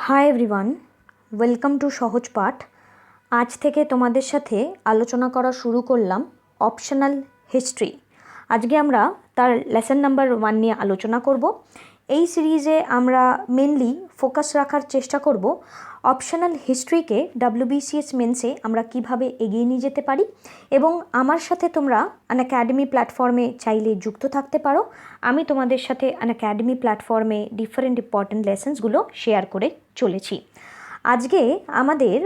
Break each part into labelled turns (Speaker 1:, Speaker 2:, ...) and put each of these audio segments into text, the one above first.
Speaker 1: Hi everyone, welcome to সহজ পাঠ। আজ থেকে তোমাদের সাথে আলোচনা করা শুরু করলাম অপশনাল হিস্ট্রি। আজকে আমরা তার লেসন নাম্বার 1 নিয়ে আলোচনা করব। এই সিরিজে আমরা মেনলি ফোকাস রাখার চেষ্টা করব অপশনাল হিস্ট্রিকে WBCS মেন্সে আমরা কিভাবে এগিয়ে নিয়ে যেতে পারি, এবং আমার সাথে তোমরা আনএকাডেমি প্ল্যাটফর্মে চাইলে যুক্ত থাকতে পারো। আমি তোমাদের সাথে আনএকাডেমি প্ল্যাটফর্মে ডিফারেন্ট ইম্পর্টেন্ট লেসন্সগুলো শেয়ার করে চলেছি। আজকে আমাদের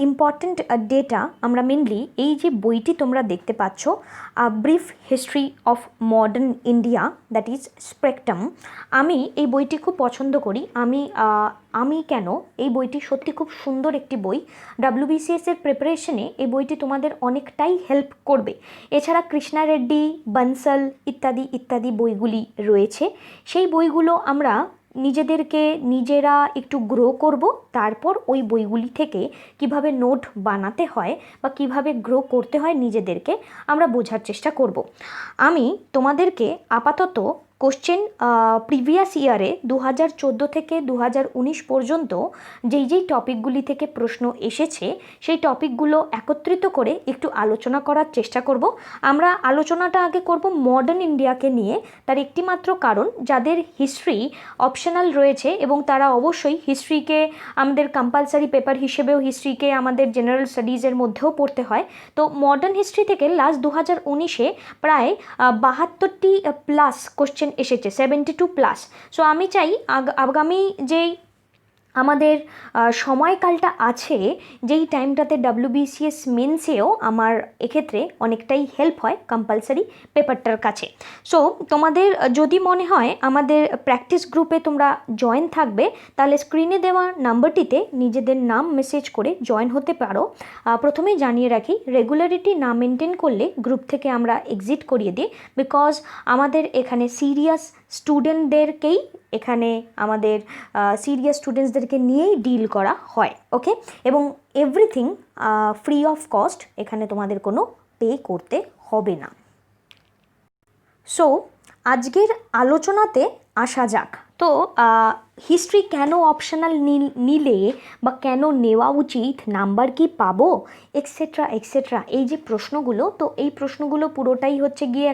Speaker 1: ইম্পর্টেন্ট ডেটা আমরা মেনলি এই যে বইটি তোমরা দেখতে পাচ্ছ, brief history of modern India, that is spectrum. আমি এই বইটি খুব পছন্দ করি। আমি কেন, এই বইটি সত্যি খুব সুন্দর একটি বই। WBCS এর প্রিপারেশনে এই বইটি তোমাদের অনেকটাই হেল্প করবে। এছাড়া কৃষ্ণা রেড্ডি, বানসাল ইত্যাদি ইত্যাদি বইগুলি রয়েছে। সেই বইগুলো আমরা নিজেরা একটু গ্রো করব, তারপর ওই বইগুলি থেকে কিভাবে নোট বানাতে হয় বা কিভাবে গ্রো করতে হয় নিজেদেরকে আমরা বোঝার চেষ্টা করব। আমি তোমাদেরকে আপাতত কোশ্চেন প্রিভিয়াস ইয়ারে 2014 থেকে 2019 পর্যন্ত যেই টপিকগুলি থেকে প্রশ্ন এসেছে সেই টপিকগুলো একত্রিত করে একটু আলোচনা করার চেষ্টা করব। আমরা আলোচনাটা আগে করব মডার্ন ইন্ডিয়াকে নিয়ে। তার একটিমাত্র কারণ, যাদের হিস্ট্রি অপশনাল রয়েছে এবং তারা অবশ্যই হিস্ট্রিকে আমাদের কম্পালসারি পেপার হিসেবেও হিস্ট্রিকে আমাদের জেনারেল স্টাডিজের মধ্যেও পড়তে হয়। তো মডার্ন হিস্ট্রি থেকে লাস্ট 2019-এ প্রায় 72টি প্লাস কোশ্চেন এসেছে, 72+। সো আমি চাই আগামী যেই আমাদের সময়কালটা আছে, যেই টাইমটাতে WBCS মেন্সেও আমার এক্ষেত্রে অনেকটাই হেল্প হয় কম্পালসারি পেপারটার কাছে। সো তোমাদের যদি মনে হয় আমাদের প্র্যাকটিস গ্রুপে তোমরা জয়েন থাকবে, তাহলে স্ক্রিনে দেওয়া নাম্বারটিতে নিজেদের নাম মেসেজ করে জয়েন হতে পারো। প্রথমেই জানিয়ে রাখি, রেগুলারিটি না মেনটেন করলে গ্রুপ থেকে আমরা এক্সিট করিয়ে দিই, বিকজ আমাদের এখানে স্টুডেন্টদেরকেই আমাদের সিরিয়াস স্টুডেন্টসদেরকে নিয়েই ডিল করা হয়, ওকে। এবং এভরিথিং ফ্রি অফ কস্ট, এখানে তোমাদের কোনো পে করতে হবে না। সো আজকের আলোচনাতে আসা যাক। তো হিস্ট্রি কেন অপশনাল নিলে বা কেন নেওয়া উচিত, নাম্বার কি পাবো, এক্সেট্রা এক্সেট্রা, এই যে প্রশ্নগুলো, তো এই প্রশ্নগুলো পুরোটাই হচ্ছে গিয়ে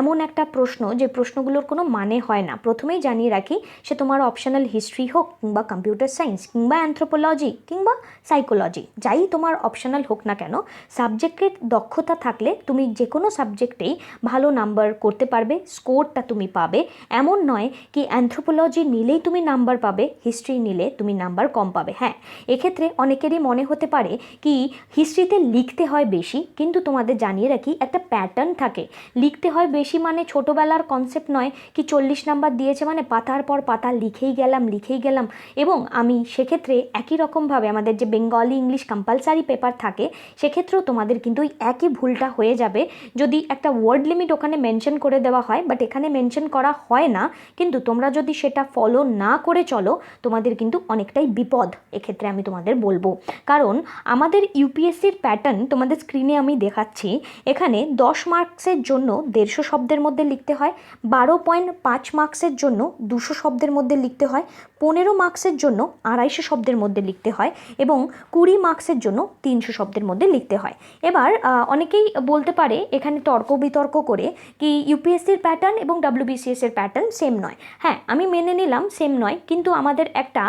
Speaker 1: এমন একটা প্রশ্ন যে প্রশ্নগুলোর কোনো মানে হয় না। প্রথমেই জানিয়ে রাখি, সে তোমার অপশনাল হিস্ট্রি হোক কিংবা কম্পিউটার সায়েন্স কিংবা অ্যানথ্রোপোলজি কিংবা সাইকোলজি, যাই তোমার অপশনাল হোক না কেন, সাবজেক্টের দক্ষতা থাকলে তুমি যে কোনো সাবজেক্টেই ভালো নাম্বার করতে পারবে, স্কোরটা তুমি পাবে। এমন নয় কি অ্যানথ্রোপোলজি নিলেই তুমি নাম্বার পাবে, হিস্ট্রি নিলে তুমি নাম্বার কম পাবে। হ্যাঁ, এক্ষেত্রে অনেকেরই মনে হতে পারে কি হিস্ট্রিতে লিখতে হয় বেশি, কিন্তু তোমাদের জানিয়ে রাখি একটা প্যাটার্ন থাকে। লিখতে হয় বেশি মানে ছোটোবেলার কনসেপ্ট নয় কি 40 নাম্বার দিয়েছে মানে পাতার পর পাতা লিখেই গেলাম। এবং আমি সেক্ষেত্রে একই রকমভাবে আমাদের যে বেঙ্গলি ইংলিশ কম্পালসারি পেপার থাকে, সেক্ষেত্রেও তোমাদের কিন্তু ওই একই ভুলটা হয়ে যাবে যদি একটা ওয়ার্ড লিমিট ওখানে মেনশন করে দেওয়া হয়, বাট এখানে মেনশন করা হয় না। কিন্তু তোমরা যদি সেটা ফলো না করে চলো, তোমাদের কিন্তু অনেকটাই বিপদ এক্ষেত্রে আমি তোমাদের বলবো। কারণ আমাদের ইউপিএসসির প্যাটার্ন তোমাদের স্ক্রিনে আমি দেখাচ্ছি। এখানে 10 মার্কসের জন্য 150 শব্দের মধ্যে লিখতে হয়, 12.5 মার্কসের জন্য 200 শব্দের মধ্যে লিখতে হয়, 15 মার্কসের জন্য 250 শব্দের মধ্যে লিখতে হয়, এবং 20 মার্কসের জন্য 300 শব্দের মধ্যে লিখতে হয়। এবার অনেকেই বলতে পারে এখানে তর্ক বিতর্ক করে কি ইউপিএসসির প্যাটার্ন এবং WBCS এর প্যাটার্ন সেম নয়। হ্যাঁ, আমি মেনে নিলাম সেম নয়, কিন্তু আমাদের একটা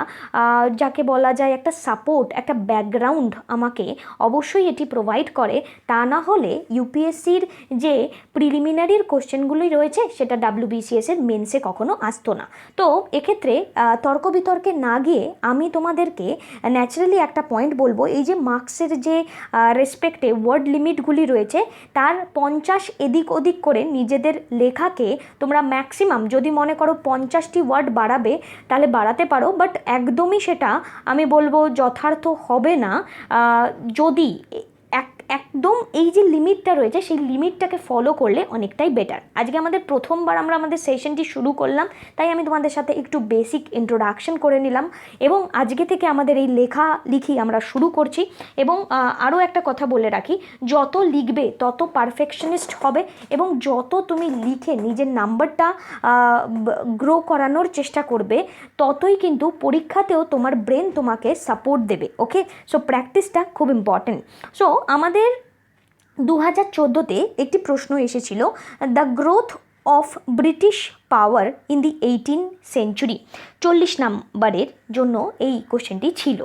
Speaker 1: যাকে বলা যায় একটা সাপোর্ট, একটা ব্যাকগ্রাউন্ড আমাকে অবশ্যই এটি প্রোভাইড করে। তা না হলে ইউপিএসসির যে প্রিলিমিনারির কোশ্চেনগুলি রয়েছে সেটা WBCS এর মেন্সে কখনো আসতো না। তো এক্ষেত্রে তর্ক বিতর্কে না গিয়ে আমি তোমাদেরকে ন্যাচারালি একটা পয়েন্ট বলবো, এই যে মার্কসের যে রেসপেক্টে ওয়ার্ড লিমিটগুলি রয়েছে, তার 50 এদিক ওদিক করে নিজেদের লেখাকে তোমরা ম্যাক্সিমাম, যদি মনে করো 50টি ওয়ার্ড বাড়াবে তাহলে বাড়াতে পারো, বাট একদমই সেটা আমি বলবো যথার্থ হবে না। যদি একদম এই যে লিমিটটা রয়েছে সেই লিমিটটাকে ফলো করলে অনেকটাই বেটার। আজকে আমাদের প্রথমবার আমরা আমাদের সেশনটি শুরু করলাম, তাই আমি তোমাদের সাথে একটু বেসিক ইন্ট্রোডাকশন করে নিলাম এবং আজকে থেকে আমাদের এই লেখালেখি আমরা শুরু করছি। এবং আরও একটা কথা বলে রাখি, যত লিখবে তত পারফেকশনিস্ট হবে এবং যত তুমি লিখে নিজের নাম্বারটা গ্রো করানোর চেষ্টা করবে ততই কিন্তু পরীক্ষাতেও তোমার ব্রেন তোমাকে সাপোর্ট দেবে। ওকে, সো প্র্যাকটিসটা খুব ইম্পর্টেন্ট। সো আমাদের 2014-তে একটি প্রশ্ন এসেছিল, the growth of British power in the 18th century. 40 নম্বরের জন্য এই কোশ্চেনটি ছিল।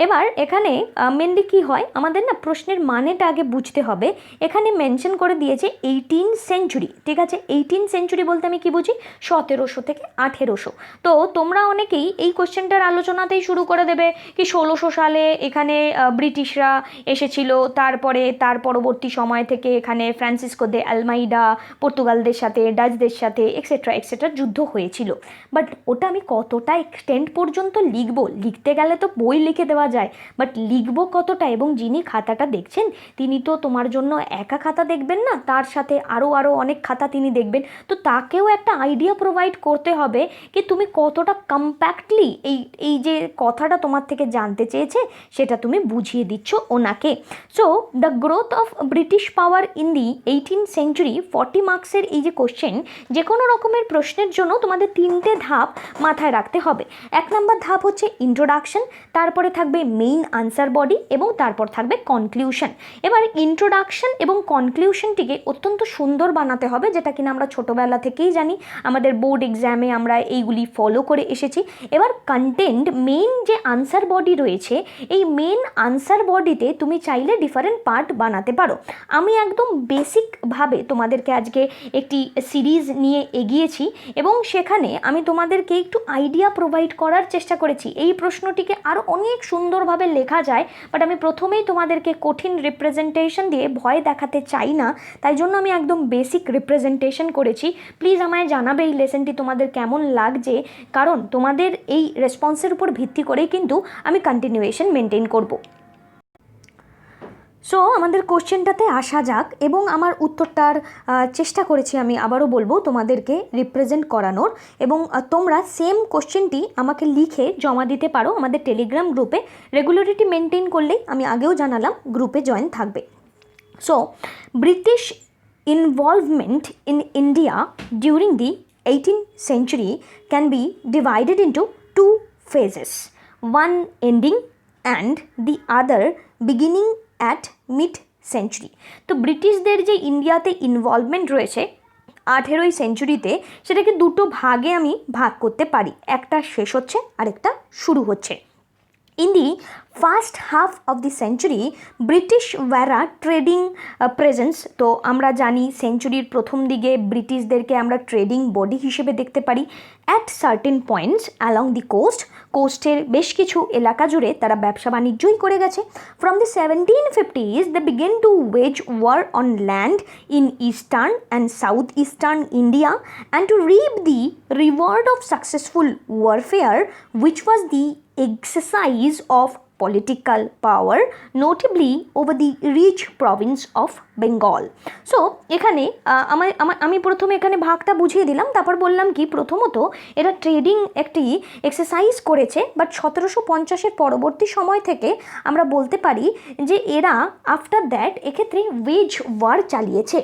Speaker 1: এবার এখানে মেনলি কী হয়, আমাদের না প্রশ্নের মানেটা আগে বুঝতে হবে। এখানে মেনশন করে দিয়েছে 18th সেঞ্চুরি, ঠিক আছে। 18th সেঞ্চুরি বলতে আমি কি বুঝি, 1700 থেকে 1800। তো তোমরা অনেকেই এই কোশ্চেনটার আলোচনাতেই শুরু করে দেবে কি 1600 সালে এখানে ব্রিটিশরা এসেছিল, তারপরে তার পরবর্তী সময় থেকে এখানে ফ্রান্সিসকো দে আলমাইডা পর্তুগালদের সাথে, ডাচদের সাথে এক্সেট্রা যুদ্ধ হয়েছিল। বাট ওটা আমি কতটা এক্সটেন্ড পর্যন্ত লিখতে গেলে তো বই লিখে দেওয়া যায়, বাট লিখবো কতটা, এবং যিনি খাতাটা দেখছেন তিনি তো তোমার জন্য একা খাতা দেখবেন না, তার সাথে আরও অনেক খাতা তিনি দেখবেন। তো তাকেও একটা আইডিয়া প্রোভাইড করতে হবে কি তুমি কতটা কম্প্যাক্টলি এই যে কথাটা তোমার থেকে জানতে চেয়েছে সেটা তুমি বুঝিয়ে দিচ্ছ ওনাকে। So the growth of British power in the 18th century 40 মার্কসের এই যে কোশ্চেন, যে কোনো রকমের প্রশ্নের জন্য তোমাদের 3টে ধাপ মাথায় রাখতে হবে। 1 নম্বর ধাপ হচ্ছে ইন্ট্রোডাকশন, তারপরে থাকবে মেইন আনসার বডি এবং তারপর থাকবে কনক্লিউশন। এবার ইন্ট্রোডাকশন এবং কনক্লিউশনটিকে অত্যন্ত সুন্দর বানাতে হবে, যেটা কিনা আমরা ছোটোবেলা থেকেই জানি, আমাদের বোর্ড এক্সামে আমরা এইগুলি ফলো করে এসেছি। এবার কন্টেন্ট, মেইন যে আনসার বডি রয়েছে, এই মেইন আনসার বডিতে তুমি চাইলে ডিফারেন্ট পার্ট বানাতে পারো। আমি একদম বেসিকভাবে তোমাদেরকে আজকে একটি সিরিজ নিয়ে এগিয়েছি এবং সেখানে আমি তোমাদেরকে একটু আইডিয়া প্রোভাইড করার চেষ্টা করেছি। এই প্রশ্নটিকে আরও অনেক সুন্দরভাবে লেখা যায়, বাট আমি প্রথমেই তোমাদেরকে কঠিন রিপ্রেজেন্টেশন দিয়ে ভয় দেখাতে চাই না, তাই জন্য আমি একদম বেসিক রিপ্রেজেন্টেশন করেছি। প্লিজ আমায় জানাবে এই লেসনটি তোমাদের কেমন লাগছে, কারণ তোমাদের এই রেসপন্সের উপর ভিত্তি করেই কিন্তু আমি কন্টিনিউয়েশন মেনটেন করব। সো আমাদের কোশ্চেনটাতে আসা যাক এবং আমার উত্তরটার চেষ্টা করেছি আমি আবারও বলবো তোমাদেরকে রিপ্রেজেন্ট করানোর, এবং তোমরা সেম কোশ্চেনটি আমাকে লিখে জমা দিতে পারো আমাদের টেলিগ্রাম গ্রুপে। রেগুলারিটি মেনটেন করলেই, আমি আগেও জানালাম, গ্রুপে জয়েন থাকবে। So British involvement in India during the 18th century can be divided into 2 phases, one ending and the other beginning at mid century. তো ব্রিটিশদের যে ইন্ডিয়াতে ইনভলভমেন্ট রয়েছে 18th সেঞ্চুরিতে, সেটাকে দুটো ভাগে আমি ভাগ করতে পারি, একটা শেষ হচ্ছে আর একটা শুরু হচ্ছে। In the first half of the century, British were a trading presence। তো আমরা জানি সেঞ্চুরির প্রথম দিকে ব্রিটিশদেরকে আমরা ট্রেডিং বডি হিসেবে দেখতে পারি। At certain points along the কোস্টের বেশ কিছু এলাকা জুড়ে তারা ব্যবসা বাণিজ্যই করে গেছে। From the 1750s they began to wage war on land in eastern and southeastern India and to reap the reward of successful warfare, which was the exercise of political power, notably over the rich province of Bengal. So এখানে আমি প্রথমে এখানে ভাগটা বুঝিয়ে দিলাম, তারপর বললাম কি প্রথমত এরা ট্রেডিং একটি এক্সারসাইজ করেছে, বাট 1750-এর পরবর্তী সময় থেকে আমরা বলতে পারি যে এরা আফটার দ্যাট এক্ষেত্রে ওয়েজ ওয়ার চালিয়েছে।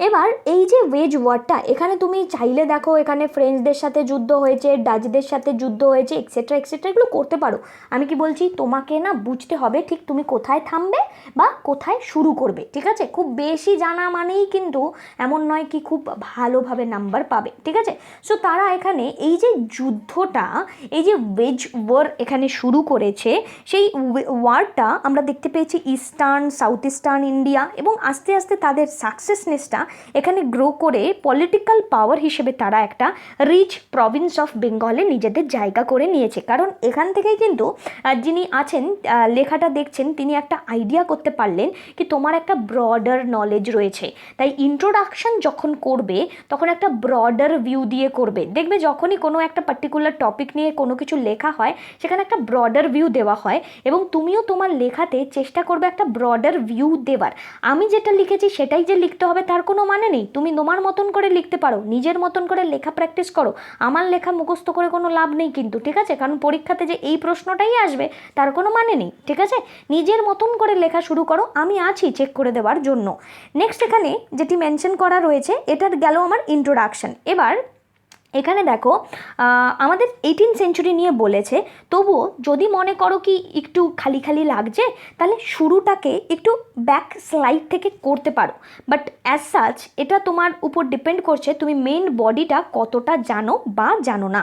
Speaker 1: এবার এই যে ওয়েজ ওয়ারটা, এখানে তুমি চাইলে দেখো এখানে ফ্রেঞ্চদের সাথে যুদ্ধ হয়েছে, ডাচদের সাথে যুদ্ধ হয়েছে, এক্সেট্রা এগুলো করতে পারো। আমি কি বলছি, তোমাকে না বুঝতে হবে ঠিক তুমি কোথায় থামবে বা কোথায় শুরু করবে, ঠিক আছে। খুব বেশি জানা মানেই কিন্তু এমন নয় কি খুব ভালোভাবে নাম্বার পাবে, ঠিক আছে। সো তারা এখানে এই যে যুদ্ধটা, এই যে ওয়েজ ওয়ার এখানে শুরু করেছে, সেই ওয়ারটা আমরা দেখতে পেয়েছি ইস্টার্ন সাউথ ইস্টার্ন ইন্ডিয়া, এবং আস্তে আস্তে তাদের সাকসেসনেসটা এখানে গ্রো করে পলিটিক্যাল পাওয়ার হিসেবে তারা একটা রিচ প্রভিন্স অফ বেঙ্গলে নিজেদের জায়গা করে নিয়েছে। কারণ এখান থেকেই কিন্তু যিনি আছেন লেখাটা দেখছেন তিনি একটা আইডিয়া করতে পারলেন কি তোমার একটা ব্রডার নলেজ রয়েছে, তাই ইন্ট্রোডাকশন যখন করবে তখন একটা ব্রডার ভিউ দিয়ে করবে। দেখবে যখনই কোনো একটা পার্টিকুলার টপিক নিয়ে কোনো কিছু লেখা হয় সেখানে একটা ব্রডার ভিউ দেওয়া হয়, এবং তুমিও তোমার লেখাতে চেষ্টা করবে একটা ব্রডার ভিউ দেওয়ার। আমি যেটা লিখেছি সেটাই যে লিখতে হবে তার কোনো মানে নেই, তুমি তোমার মতন করে লিখতে পারো, নিজের মতন করে লেখা প্র্যাকটিস করো। আমার লেখা মুখস্থ করে কোনো লাভ নেই কিন্তু, ঠিক আছে? কারণ পরীক্ষাতে যে এই প্রশ্নটাই আসবে তার কোনো মানে নেই, ঠিক আছে? নিজের মতন করে লেখা শুরু করো, আমি আছি চেক করে দেওয়ার জন্য। নেক্সট এখানে যেটি মেনশন করা রয়েছে এটার গেল আমার ইন্ট্রোডাকশন। এবার এখানে দেখো আমাদের 18th সেঞ্চুরি নিয়ে বলেছে, তবুও যদি মনে করো কি একটু খালি খালি লাগছে তাহলে শুরুটাকে একটু ব্যাক স্লাইড থেকে করতে পারো, বাট অ্যাজ সাচ এটা তোমার উপর ডিপেন্ড করছে তুমি মেইন বডিটা কতটা জানো বা জানো না।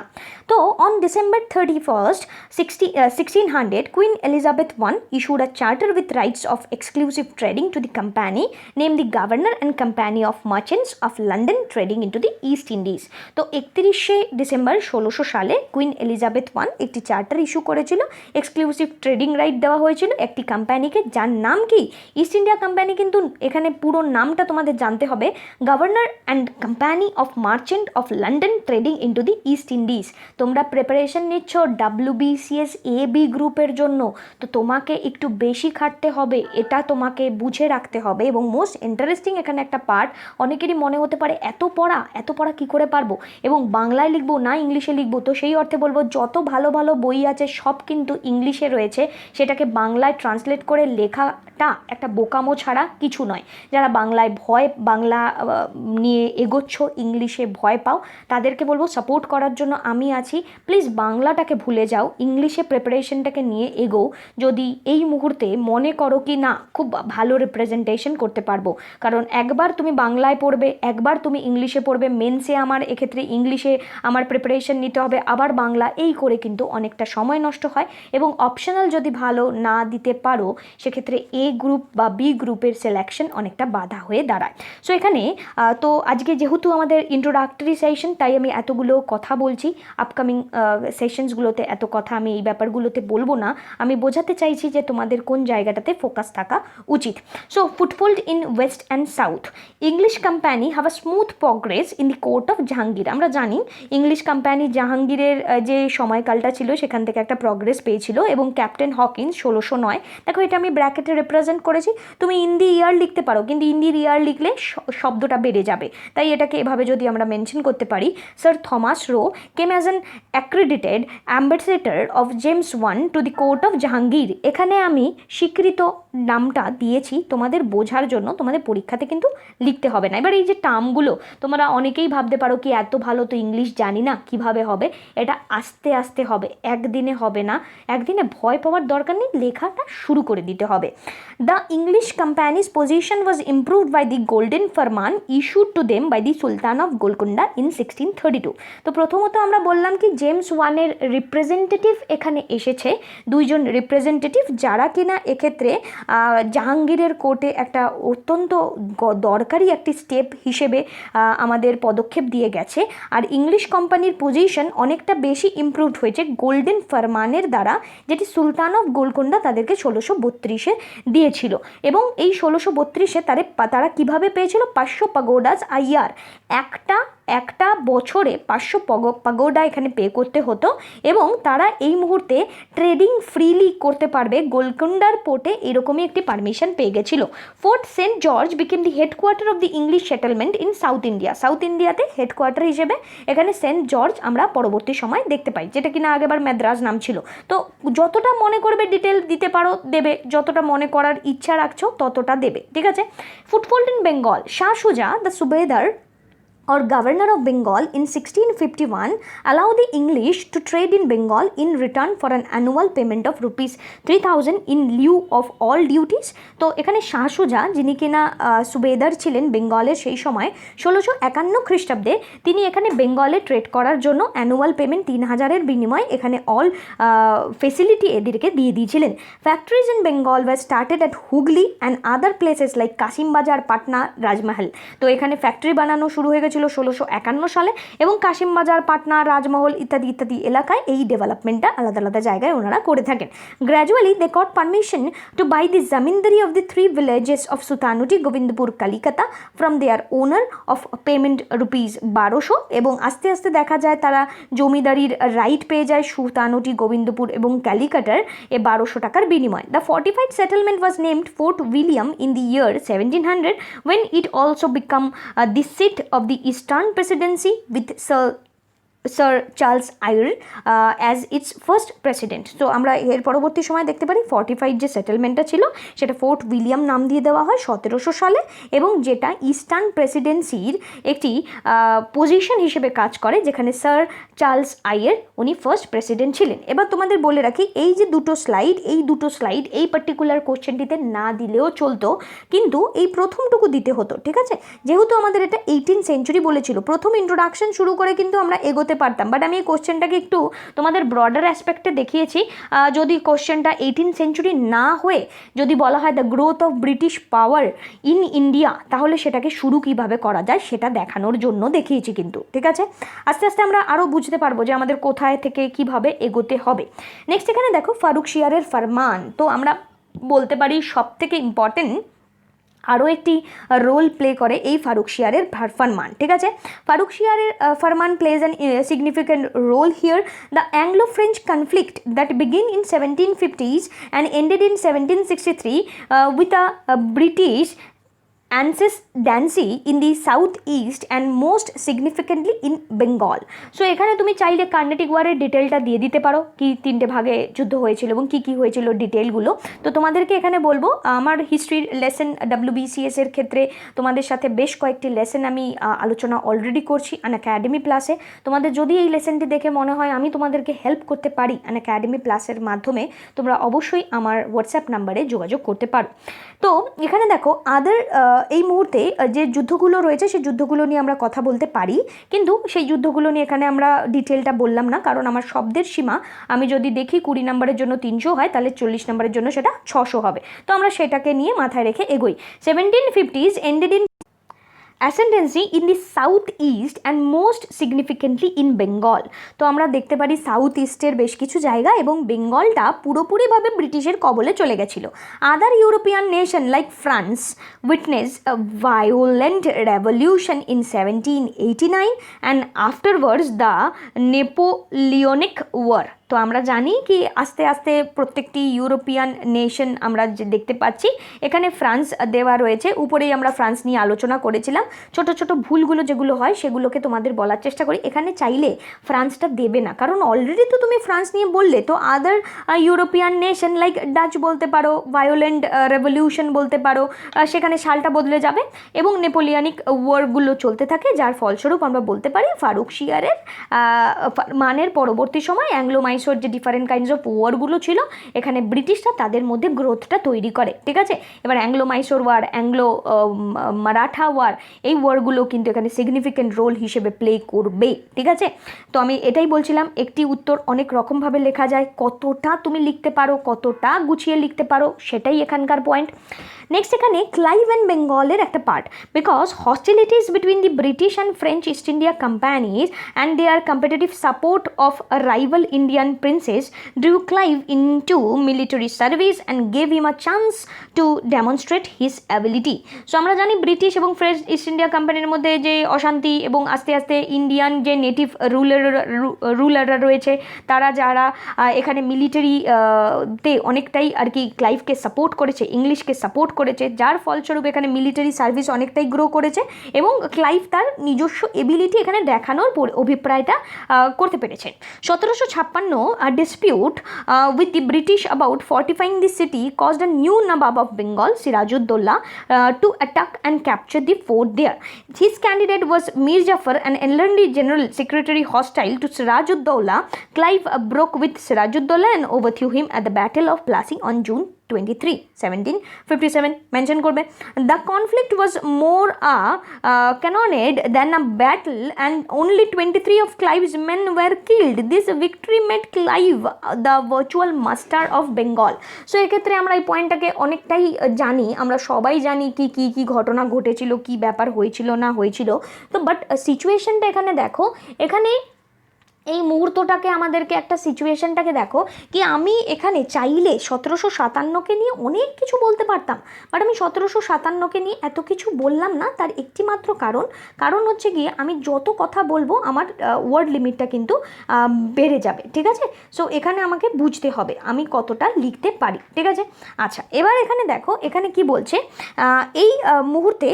Speaker 1: তো on December 31st, 1600, Queen Elizabeth I issued a charter with rights of exclusive trading to the company, named the Governor and Company of Merchants of London trading into the East Indies। তো 31শে December 1600 সালে queen Elizabeth I একটি charter issue করেছিল, exclusive trading right দেওয়া হয়েছিল একটি কোম্পানিকে, যার নাম কি ইস্ট ইন্ডিয়া কোম্পানি। কিন্তু এখানে পুরো নামটা তোমাদের জানতে হবে, governor and company of merchant of London trading into the east Indies. তোমরা প্রিপারেশন নিচ্ছ WBCS AB গ্রুপের জন্য, তো তোমাকে একটু বেশি খাটতে হবে, এটা তোমাকে বুঝে রাখতে হবে। এবং মোস্ট ইন্টারেস্টিং এখানে একটা পার্ট, অনেকেরই মনে হতে পারে এত পড়া কী করে পারবো এবং বাংলায় লিখবো না ইংলিশে লিখবো। তো সেই অর্থে বলবো যত ভালো ভালো বই আছে সব কিন্তু ইংলিশে রয়েছে, সেটাকে বাংলায় ট্রান্সলেট করে লেখাটা একটা বোকামো ছাড়া কিছু নয়। যারা বাংলা নিয়ে এগোচ্ছ, ইংলিশে ভয় পাও, তাদেরকে বলবো সাপোর্ট করার জন্য আমি আছি। প্লিজ বাংলাটাকে ভুলে যাও, ইংলিশে প্রিপারেশনটাকে নিয়ে এগোও। যদি এই মুহূর্তে মনে করো কি না খুব ভালো রিপ্রেজেন্টেশন করতে পারবো, কারণ একবার তুমি বাংলায় পড়বে, একবার তুমি ইংলিশে পড়বে, মেন্সে আমার এক্ষেত্রে ইংলিশে আমার প্রিপারেশন নিতে হবে, আবার বাংলা, এই করে কিন্তু অনেকটা সময় নষ্ট হয়। এবং অপশনাল যদি ভালো না দিতে পারো সেক্ষেত্রে এ গ্রুপ বা বি গ্রুপের সিলেকশন অনেকটা বাধা হয়ে দাঁড়ায়। সো এখানে তো আজকে যেহেতু আমাদের ইন্ট্রোডাক্টরি সেশন, তাই আমি এতগুলো কথা বলছি। আপকামিং সেশনসগুলোতে এত কথা আমি এই ব্যাপারগুলোতে বলবো না, আমি বোঝাতে চাইছি যে তোমাদের কোন জায়গাটাতে ফোকাস থাকা উচিত। So foothold in west and south, English company have a smooth progress in the court of Jahangir. আমরা জানি ইংলিশ কোম্পানি জাহাঙ্গীরের যে সময়কালটা ছিল সেখান থেকে একটা প্রগ্রেস পেয়েছিল, এবং ক্যাপ্টেন হকিন্স 1609, দেখো এটা আমি ব্র্যাকেটে রিপ্রেজেন্ট করেছি, তুমি ইন দি ইয়ার লিখতে পারো কিন্তু ইন দি ইয়ার লিখলে শব্দটা বেড়ে যাবে, তাই এটাকে এভাবে যদি আমরা মেনশন করতে পারি। Sir Thomas rho came as an accredited ambassador of James I to the court of Jahangir. এখানে আমি স্বীকৃত নামটা দিয়েছি তোমাদের বোঝার জন্য, তোমাদের পরীক্ষাতে কিন্তু লিখতে হবে না। এবার এই যে টার্মগুলো তোমরা অনেকেই ভাবতে পারো কি এত ভালো তো ইংলিশ জানি না, কিভাবে হবে? এটা আস্তে আস্তে হবে, একদিনে হবে না। একদিনে ভয় পাওয়ার দরকার নেই, লেখাটা শুরু করে দিতে হবে। The English companies position was improved by the golden farman issued to them by the sultan of Golconda in 1632। তো প্রথমত আমরা বললাম কি জেমস I রিপ্রেজেন্টেটিভ এখানে এসেছে, দুইজন রিপ্রেজেন্টেটিভ, যারা কিনা এক্ষেত্রে জাহাঙ্গীরের কোর্টে একটা অত্যন্ত দরকারি একটি স্টেপ হিসেবে আমাদের পদক্ষেপ দিয়ে গেছে। আর ইংলিশ কোম্পানির পজিশন অনেকটা বেশি ইমপ্রুভড হয়েছে গোল্ডেন ফরমানের দ্বারা, যেটি সুলতান অফ গোলকুন্ডা তাদেরকে 1632-এ দিয়েছিল। এবং এই 1632-এ তারা কিভাবে পেয়েছিল? 500 পাগোডাস আ ইয়ার, একটা বছরে 500 পাগোডা এখানে পে করতে হতো, এবং তারা এই মুহূর্তে ট্রেডিং ফ্রিলি করতে পারবে গোলকুন্ডার পোর্টে, এরকমই একটি পারমিশন পেয়ে গেছিল। Fort Saint George became the headquarter of the English settlement in South India. South ইন্ডিয়াতে হেডকোয়ার্টার হিসেবে এখানে সেন্ট জর্জ আমরা পরবর্তী সময় দেখতে পাই, যেটা কিনা আগেবার মাদ্রাজ নাম ছিল। তো যতটা মনে করবে ডিটেল দিতে পারো দেবে, যতটা মনে করার ইচ্ছা রাখছো ততটা দেবে, ঠিক আছে? Foothold in Bengal, Shah Shuja the subedar or governor of Bengal in 1651 allow the English to trade in Bengal in return for an annual payment of rupees 3000 in lieu of all duties। তো এখানে শাহ সুজা, যিনি কিনা সুবেদার ছিলেন বেঙ্গলের সেই সময় 1651 খ্রিস্টাব্দে, তিনি এখানে বেঙ্গলে ট্রেড করার জন্য অ্যানুয়াল পেমেন্ট 3000-এর বিনিময়ে এখানে অল ফেসিলিটি এদেরকে দিয়ে দিয়েছিলেন। Factories in Bengal were started at Hooghly and other places like Kasimbazar, Patna, Rajmahal. তো এখানে ফ্যাক্টরি বানানো শুরু হয়ে গেছিল হয়েছিল 1651 সালে, এবং কাশিম বাজার, পাটনা, রাজমহল ইত্যাদি ইত্যাদি এলাকায় এই ডেভেলপমেন্টটা আলাদা আলাদা জায়গায় ওনারা করে থাকেন। Gradually they got permission to buy the zamindari of the 3 villages of Sutanuti, Govindpur, Kalikata from their owner of payment rupees 1200, এবং আস্তে আস্তে দেখা যায় তারা জমিদারির রাইট পেয়ে যায় সুতানুটি, গোবিন্দপুর এবং ক্যালিকাটার 1200 টাকার বিনিময়। The fortified settlement was named fort William in the year 1700 when it also become the seat of the Eastern Presidency with sir Charles Eyre as its first president. তো আমরা এর পরবর্তী সময় দেখতে পারি ফর্টিফাইড যে সেটেলমেন্টটা ছিল সেটা ফোর্ট উইলিয়াম নাম দিয়ে দেওয়া হয় 1700 সালে, এবং যেটা ইস্টার্ন প্রেসিডেন্সির একটি পজিশন হিসেবে কাজ করে, যেখানে স্যার চার্লস আয়ার উনি ফার্স্ট প্রেসিডেন্ট ছিলেন। এবার তোমাদের বলে রাখি, এই যে দুটো স্লাইড এই পার্টিকুলার কোশ্চেনটিতে না দিলেও চলতো, কিন্তু এই প্রথমটুকু দিতে হতো, ঠিক আছে? যেহেতু আমাদের এটা 18th সেঞ্চুরি বলেছিল, প্রথম ইন্ট্রোডাকশন শুরু করে কিন্তু আমরা এগোতে পারতাম, বাট আমি এই কোশ্চেনটাকে একটু তোমাদের ব্রডার অ্যাসপেক্টে দেখিয়েছি। যদি কোশ্চেনটা 18th সেঞ্চুরি না হয়ে যদি বলা হয় the growth of British power in India, তাহলে সেটাকে শুরু কিভাবে করা যায় সেটা দেখানোর জন্য দেখিয়েছি কিন্তু, ঠিক আছে? আস্তে আস্তে আমরা আরও বুঝতে পারবো যে আমাদের কোথায় থেকে কিভাবে এগোতে হবে। নেক্সট এখানে দেখো ফারুকশিয়ারের ফরমান। তো আমরা বলতে পারি সব থেকে ইম্পর্টেন্ট আরও একটি রোল প্লে করে এই ফারুকশিয়ারের ফরমান, ঠিক আছে? ফারুকশিয়ারের ফরমান plays an significant role here. The Anglo French conflict that begin in 1750s and ended in 1763 with a British ascendancy in the south east and most significantly in Bengal. So এখানে তুমি চাইলে কার্নেটিক ওয়ারের ডিটেলটা দিয়ে দিতে পারো, কি 3টে ভাগে যুদ্ধ হয়েছিল এবং কি হয়েছিল ডিটেলগুলো। তো তোমাদেরকে এখানে বলবো, আমার হিস্ট্রির লেসন WBCS এর ক্ষেত্রে তোমাদের সাথে বেশ কয়েকটি লেসন আমি আলোচনা অলরেডি করছি আনএকাডেমি প্লাসে। তোমাদের যদি এই লেসনটি দেখে মনে হয় আমি তোমাদেরকে হেল্প করতে পারি আনএকাডেমি প্লাসের মাধ্যমে, তোমরা অবশ্যই আমার হোয়াটসঅ্যাপ নাম্বারে যোগাযোগ করতে পারো। তো এখানে দেখো আদার এই মুহূর্তে যে যুদ্ধগুলো রয়েছে সেই যুদ্ধগুলো নিয়ে আমরা কথা বলতে পারি, কিন্তু সেই যুদ্ধগুলো নিয়ে এখানে আমরা ডিটেলটা বললাম না, কারণ আমার শব্দের সীমা আমি যদি দেখি 20 নম্বরের জন্য 300 হয়, তাহলে 40 নম্বরের জন্য সেটা 600 হবে। তো আমরা সেটাকে নিয়ে মাথায় রেখে এগোই। 1750s ended in ascendancy in the south east and most significantly in Bengal। তো আমরা দেখতে পারি সাউথ ইস্টের বেশ কিছু জায়গা এবং বেঙ্গলটা পুরোপুরিভাবে ব্রিটিশের কবলে চলে গেছিল। আদার European nation like France witness a violent revolution in 1789 and afterwards the Napoleonic War। তো আমরা জানি কি আস্তে আস্তে প্রত্যেকটি ইউরোপিয়ান নেশন আমরা যে দেখতে পাচ্ছি, এখানে ফ্রান্স দেওয়া রয়েছে, উপরেই আমরা ফ্রান্স নিয়ে আলোচনা করেছিলাম। ছোট ছোট ভুলগুলো যেগুলো হয় সেগুলোকে তোমাদের বলার চেষ্টা করি। এখানে চাইলে ফ্রান্সটা দেবে না, কারণ অলরেডি তো তুমি ফ্রান্স নিয়ে বললে, তো আদার ইউরোপিয়ান নেশন লাইক ডাচ বলতে পারো, ভায়োলেন্ট রেভলিউশন বলতে পারো, সেখানে সালটা বদলে যাবে এবং নেপোলিয়ানিক ওয়ারগুলো চলতে থাকে, যার ফলস্বরূপ আমরা বলতে পারি ফারুকশিয়ারের মানের পরবর্তী সময় অ্যাংলো যে ডিফারেন্ট কাইন্ডস অফ ওয়ারগুলো ছিল, এখানে ব্রিটিশরা তাদের মধ্যে গ্রোথটা তৈরি করে, ঠিক আছে? এবার Anglo Mysore war, Anglo Maratha war, এই ওয়ারগুলো কিন্তু এখানে সিগনিফিক্যান্ট রোল হিসেবে প্লে করবে, ঠিক আছে? তো আমি এটাই বলছিলাম, একটি উত্তর অনেক রকমভাবে লেখা যায়, কতটা তুমি লিখতে পারো, কতটা গুছিয়ে লিখতে পারো, সেটাই এখানকার পয়েন্ট। নেক্সট এখানে ক্লাইভ অ্যান্ড বেঙ্গলের একটা part, because hostilities between the British and French East India companies and their competitive support of rival Indian princes drew Clive into military service and gave him a chance to demonstrate his ability। So আমরা জানি British এবং French East India কোম্পানির মধ্যে যে অশান্তি এবং আস্তে আস্তে ইন্ডিয়ান যে নেটিভ রুলাররা রয়েছে, তারা যারা এখানে মিলিটারি তে অনেকটাই আর কি ক্লাইভকে সাপোর্ট করেছে, ইংলিশকে সাপোর্ট করেছে, যার ফলস্বরূপ এখানে মিলিটারি সার্ভিস অনেকটাই গ্রো করেছে এবং ক্লাইভ তার নিজস্ব এবিলিটি এখানে দেখানোর অভিপ্রায়টা করতে পেরেছেন। 1756 a dispute with the British about fortifying the city caused a new Nawab of Bengal, Sirajuddaulah, to attack and capture the fort there. His candidate was Mir Jafar, an elderly general secretary hostile to Sirajuddaulah. Clive broke with Sirajuddaulah and overthrew him at the Battle of Plassey on June 1757 mention করবে। The conflict was more cannonade than a battle and only 23 of Clive's men were killed. This victory made Clive the virtual master of Bengal. So এক্ষেত্রে আমরা এই পয়েন্টটাকে অনেকটাই জানি, আমরা সবাই জানি কি ঘটনা ঘটেছিল, কি ব্যাপার হয়েছিল না হয়েছিল। তো বাট সিচুয়েশনটা এখানে দেখো, এখানে এই মুহূর্তটাকে আমাদেরকে একটা সিচুয়েশনটাকে দেখো কি আমি এখানে চাইলে 1757কে নিয়ে অনেক কিছু বলতে পারতাম, বাট আমি 1757কে নিয়ে এত কিছু বললাম না। তার একটি মাত্র কারণ হচ্ছে গিয়ে আমি যত কথা বলবো আমার ওয়ার্ড লিমিটটা কিন্তু বেড়ে যাবে, ঠিক আছে। সো এখানে আমাকে বুঝতে হবে আমি কতটা লিখতে পারি, ঠিক আছে। আচ্ছা, এবার এখানে দেখো এখানে কি বলছে, এই মুহূর্তে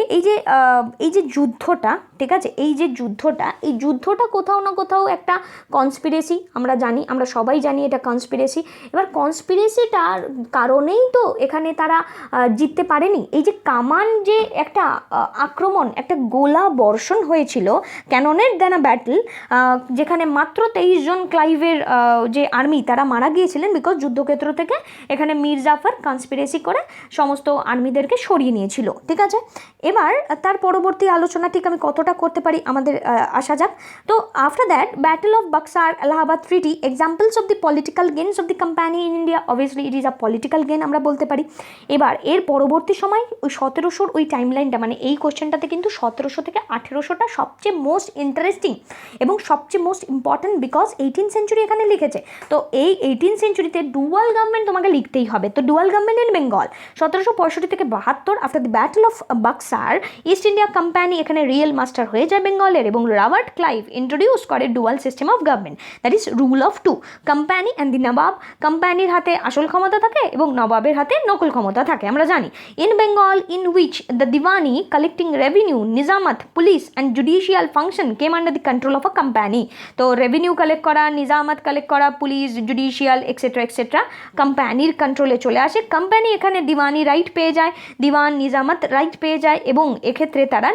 Speaker 1: এই যে যুদ্ধটা, ঠিক আছে, এই যুদ্ধটা কোথাও না কোথাও একটা কনস্পিরেসি, আমরা জানি, আমরা সবাই জানি এটা কনস্পিরেসি। এবার কনস্পিরেসিটার কারণেই তো এখানে তারা জিততে পারেনি। এই যে কামান যে একটা আক্রমণ, একটা গোলা বর্ষণ হয়েছিল ক্যাননের দ্যান আ ব্যাটল, যেখানে মাত্র 23 জন ক্লাইভের যে আর্মি তারা মারা গিয়েছিলেন, বিকজ যুদ্ধক্ষেত্র থেকে এখানে মীর জাফর কনস্পিরেসি করে সমস্ত আর্মিদেরকে সরিয়ে নিয়েছিল, ঠিক আছে। এবার তার পরবর্তী আলোচনা ঠিক আমি কতটা করতে পারি আমাদের আসা যাক। তো after that battle of Buxar, Allahabad treaty, examples of the political gains of the company in India, obviously it is a political gain আমরা বলতে পারি। এবার এর পরবর্তী সময় ওই 1700 ওই টাইমলাইনটা, মানে এই কোশ্চেনটাতে কিন্তু 1700 থেকে 1800টা সবচেয়ে মোস্ট ইন্টারেস্টিং এবং সবচেয়ে most important, because 18th century এখানে লিখেছে। তো এই 18th সেঞ্চুরিতে ডুয়াল গভর্নমেন্ট তোমাকে লিখতেই হবে। তো ডুয়াল গভর্নমেন্ট ইন বেঙ্গল 1765 থেকে 72, after the battle of Buxar, East India company এখানে রিয়েল মাস্টার হয়ে যায় বেঙ্গলের, এবং রবার্ট ক্লাইভ ইন্ট্রোডিউস করে dual system of government, that is rule of two, company and the nawab. কোম্পানির হাতে আসল ক্ষমতা থাকে এবং নবাবের হাতে নকল ক্ষমতা থাকে, আমরা জানি। In Bengal, in which the diwani collecting revenue, nizamat, police and judicial function came under the control of a company. তো রেভিনিউ কালেক্ট করা, নিজামত কালেক্ট করা, পুলিশ, জুডিশিয়াল এক্সেট্রা কোম্পানির কন্ট্রোলে চলে আসে। কোম্পানি এখানে দিওয়ানি রাইট পেয়ে যায়, দিওয়ান নিজামত রাইট পেয়ে যায়, এবং এক্ষেত্রে তারা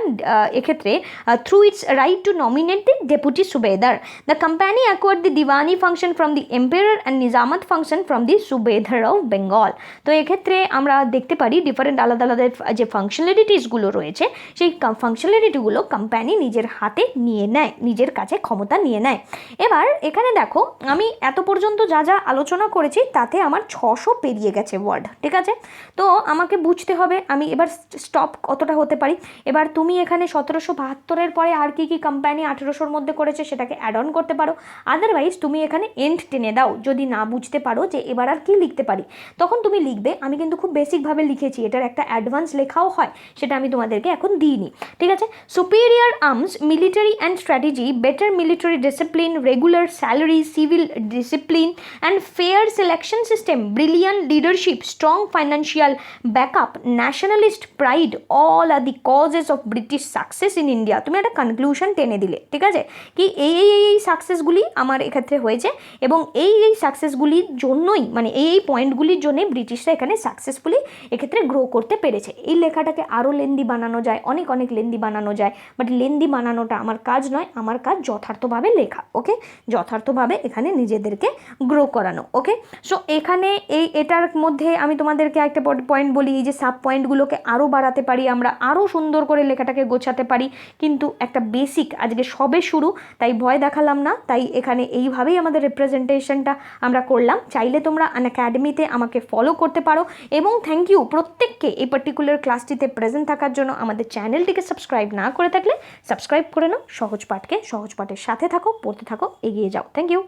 Speaker 1: through its right to nominate the deputy subedar, the company acquired the diwani function from the empire and nizamat function from the subedar of Bengal. তো এক্ষেত্রে আমরা দেখতে পারি ডিফারেন্ট আলাদা আলাদা যে ফাংশনালিটিসগুলো রয়েছে, সেই ফাংশনালিটিগুলো কোম্পানি নিজের হাতে নিয়ে নেয়, নিজের কাছে ক্ষমতা নিয়ে নেয়। এবার এখানে দেখো আমি এত পর্যন্ত যা যা আলোচনা করেছি তাতে আমার 600 পেরিয়ে গেছে ওয়ার্ড, ঠিক আছে। তো আমাকে বুঝতে হবে আমি এবার স্টপ কতটা হতে পারি। এবার তুমি এখানে 1772-এর পরে আর কি কোম্পানি 1800-র মধ্যে করেছে সেটাকে অ্যাড অন করতে পারো, আদারওয়াইজ তুমি এখানে এন্ড টেনে দাও। যদি না বুঝতে পারো যে এবার আর কি লিখতে পারি, তখন তুমি লিখবে। আমি কিন্তু খুব বেসিকভাবে লিখেছি, এটার একটা অ্যাডভান্স লেখাও হয়, সেটা আমি তোমাদেরকে এখন দিইনি, ঠিক আছে। Superior arms, military and strategy, better military discipline, regular salary, civil discipline and fair selection system, brilliant leadership, strong financial backup, nationalist pride, all are the causes of British success in India. তুমি একটা conclusion টেনে দিলে, ঠিক আছে, কি এই সাকসেসগুলি আমার এক্ষেত্রে হয়েছে, এবং এই সাকসেসগুলির জন্যই, মানে এই পয়েন্টগুলির জন্যই ব্রিটিশরা এখানে সাকসেসফুলি এক্ষেত্রে গ্রো করতে পেরেছে। এই লেখাটাকে আরও লেন্দি বানানো যায়, অনেক লেন্দি বানানো যায়, বাট লেন্দি বানানোটা আমার কাজ নয়, আমার কাজ যথার্থভাবে লেখা, ওকে, যথার্থভাবে এখানে নিজেদেরকে গ্রো করানো, ওকে। সো এখানে এটার মধ্যে আমি তোমাদেরকে একটা পয়েন্ট বলি, এই যে সাব পয়েন্টগুলোকে আরও বাড়াতে পারি, আমরা আরও সুন্দর করে লেখাটাকে গোছাতে পারি, কিন্তু একটা বেসিক আজকে সবে শুরু, তাই ভয় দেখালাম না, তাই এখানে এইভাবেই আমাদের রিপ্রেজেন্টেশনটা আমরা করলাম। চাইলে তোমরা আনএকাডেমিতে আমাকে ফলো করতে পারো, এবং থ্যাংক ইউ প্রত্যেককে এই পার্টিকুলার ক্লাসটিতে প্রেজেন্ট থাকার জন্য। আমাদের চ্যানেলটিকে সাবস্ক্রাইব না করে থাকলে সাবস্ক্রাইব করে নাও, সহজ পাঠের সাথে থাকো, পড়তে থাকো, এগিয়ে যাও। Thank you.